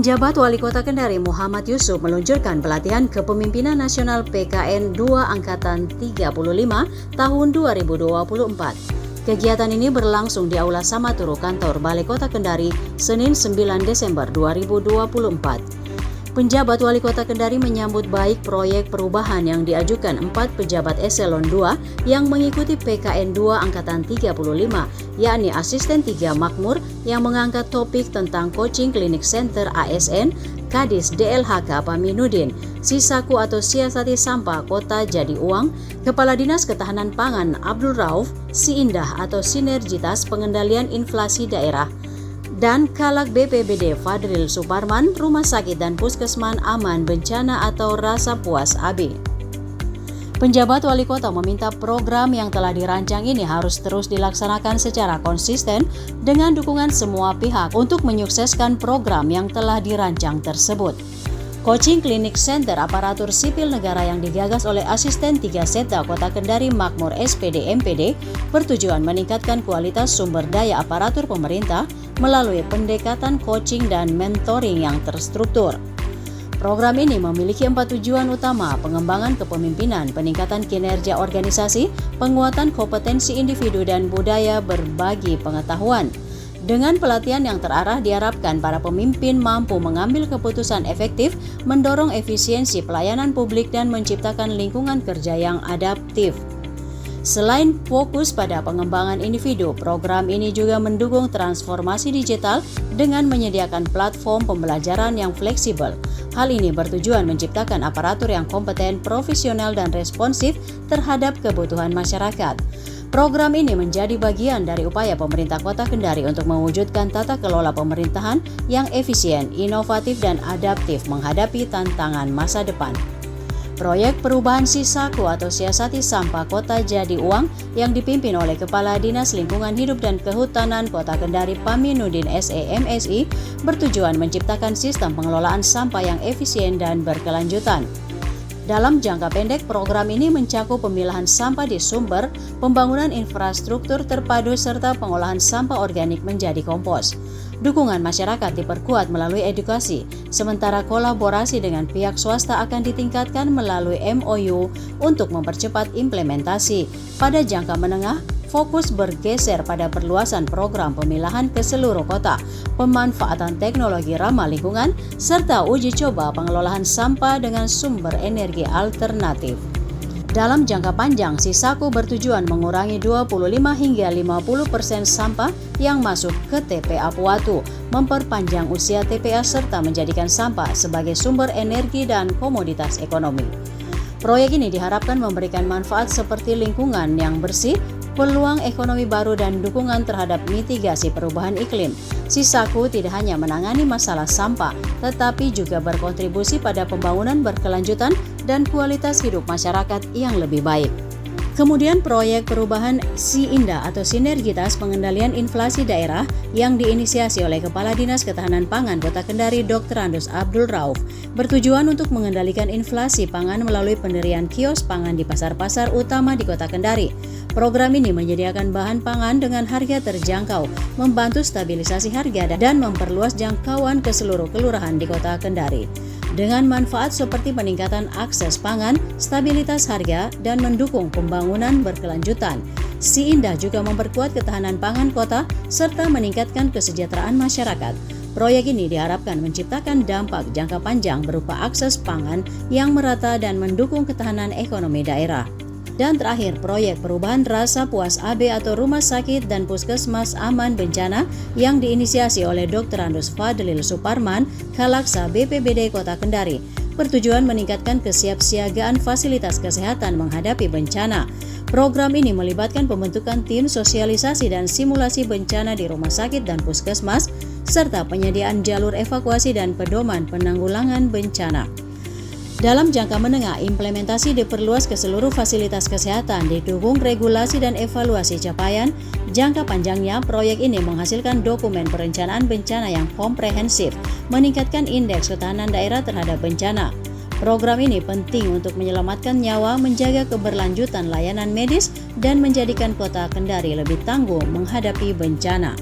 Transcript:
Penjabat Wali Kota Kendari Muhammad Yusuf meluncurkan pelatihan kepemimpinan nasional PKN 2 Angkatan 35 tahun 2024. Kegiatan ini berlangsung di Aula Samaturu Kantor Balai Kota Kendari, Senin 9 Desember 2024. Penjabat Wali Kota Kendari menyambut baik proyek perubahan yang diajukan 4 pejabat eselon 2 yang mengikuti PKN 2 Angkatan 35, yakni Asisten 3 Makmur yang mengangkat topik tentang Coaching Clinic Center ASN, Kadis DLHK Paminuddin, Sisaku atau Siasati Sampah Kota Jadi Uang, Kepala Dinas Ketahanan Pangan Abdul Rauf, Siindah atau Sinergitas Pengendalian Inflasi Daerah, dan Kalak BPBD Fadril Suparman, Rumah Sakit dan Puskesmas Aman Bencana atau Rasa Puas AB. Penjabat Wali Kota meminta program yang telah dirancang ini harus terus dilaksanakan secara konsisten dengan dukungan semua pihak untuk menyukseskan program yang telah dirancang tersebut. Coaching Clinic Center Aparatur Sipil Negara yang digagas oleh Asisten 3 Setda Kota Kendari Makmur SPD MPD bertujuan meningkatkan kualitas sumber daya aparatur pemerintah melalui pendekatan coaching dan mentoring yang terstruktur. Program ini memiliki 4 tujuan utama: pengembangan kepemimpinan, peningkatan kinerja organisasi, penguatan kompetensi individu, dan budaya berbagi pengetahuan. Dengan pelatihan yang terarah, diharapkan para pemimpin mampu mengambil keputusan efektif, mendorong efisiensi pelayanan publik, dan menciptakan lingkungan kerja yang adaptif. Selain fokus pada pengembangan individu, program ini juga mendukung transformasi digital dengan menyediakan platform pembelajaran yang fleksibel. Hal ini bertujuan menciptakan aparatur yang kompeten, profesional, dan responsif terhadap kebutuhan masyarakat. Program ini menjadi bagian dari upaya pemerintah Kota Kendari untuk mewujudkan tata kelola pemerintahan yang efisien, inovatif, dan adaptif menghadapi tantangan masa depan. Proyek perubahan Sisaku atau Siasati Sampah Kota Jadi Uang yang dipimpin oleh Kepala Dinas Lingkungan Hidup dan Kehutanan Kota Kendari Paminuddin SE/MSI bertujuan menciptakan sistem pengelolaan sampah yang efisien dan berkelanjutan. Dalam jangka pendek, program ini mencakup pemilahan sampah di sumber, pembangunan infrastruktur terpadu, serta pengolahan sampah organik menjadi kompos. Dukungan masyarakat diperkuat melalui edukasi, sementara kolaborasi dengan pihak swasta akan ditingkatkan melalui MOU untuk mempercepat implementasi. Pada jangka menengah, fokus bergeser pada perluasan program pemilahan ke seluruh kota, pemanfaatan teknologi ramah lingkungan, serta uji coba pengelolaan sampah dengan sumber energi alternatif. Dalam jangka panjang, Sisaku bertujuan mengurangi 25 hingga 50% sampah yang masuk ke TPA Puatu, memperpanjang usia TPA, serta menjadikan sampah sebagai sumber energi dan komoditas ekonomi. Proyek ini diharapkan memberikan manfaat seperti lingkungan yang bersih, peluang ekonomi baru, dan dukungan terhadap mitigasi perubahan iklim. Sisaku tidak hanya menangani masalah sampah, tetapi juga berkontribusi pada pembangunan berkelanjutan dan kualitas hidup masyarakat yang lebih baik. Kemudian proyek perubahan Siindah atau Sinergitas Pengendalian Inflasi Daerah yang diinisiasi oleh Kepala Dinas Ketahanan Pangan Kota Kendari Dr. Andus Abdul Rauf bertujuan untuk mengendalikan inflasi pangan melalui pendirian kios pangan di pasar-pasar utama di Kota Kendari. Program ini menyediakan bahan pangan dengan harga terjangkau, membantu stabilisasi harga dan memperluas jangkauan ke seluruh kelurahan di Kota Kendari. Dengan manfaat seperti peningkatan akses pangan, stabilitas harga, dan mendukung pembangunan berkelanjutan, Siindah juga memperkuat ketahanan pangan kota serta meningkatkan kesejahteraan masyarakat. Proyek ini diharapkan menciptakan dampak jangka panjang berupa akses pangan yang merata dan mendukung ketahanan ekonomi daerah. Dan terakhir, proyek perubahan Rasa Puas AB atau Rumah Sakit dan Puskesmas Aman Bencana yang diinisiasi oleh Dr. Andus Fadril Suparman, Kalaksa BPBD Kota Kendari, bertujuan meningkatkan kesiapsiagaan fasilitas kesehatan menghadapi bencana. Program ini melibatkan pembentukan tim sosialisasi dan simulasi bencana di rumah sakit dan puskesmas, serta penyediaan jalur evakuasi dan pedoman penanggulangan bencana. Dalam jangka menengah, implementasi diperluas ke seluruh fasilitas kesehatan, didukung regulasi dan evaluasi capaian. Jangka panjangnya, proyek ini menghasilkan dokumen perencanaan bencana yang komprehensif, meningkatkan indeks ketahanan daerah terhadap bencana. Program ini penting untuk menyelamatkan nyawa, menjaga keberlanjutan layanan medis, dan menjadikan Kota Kendari lebih tangguh menghadapi bencana.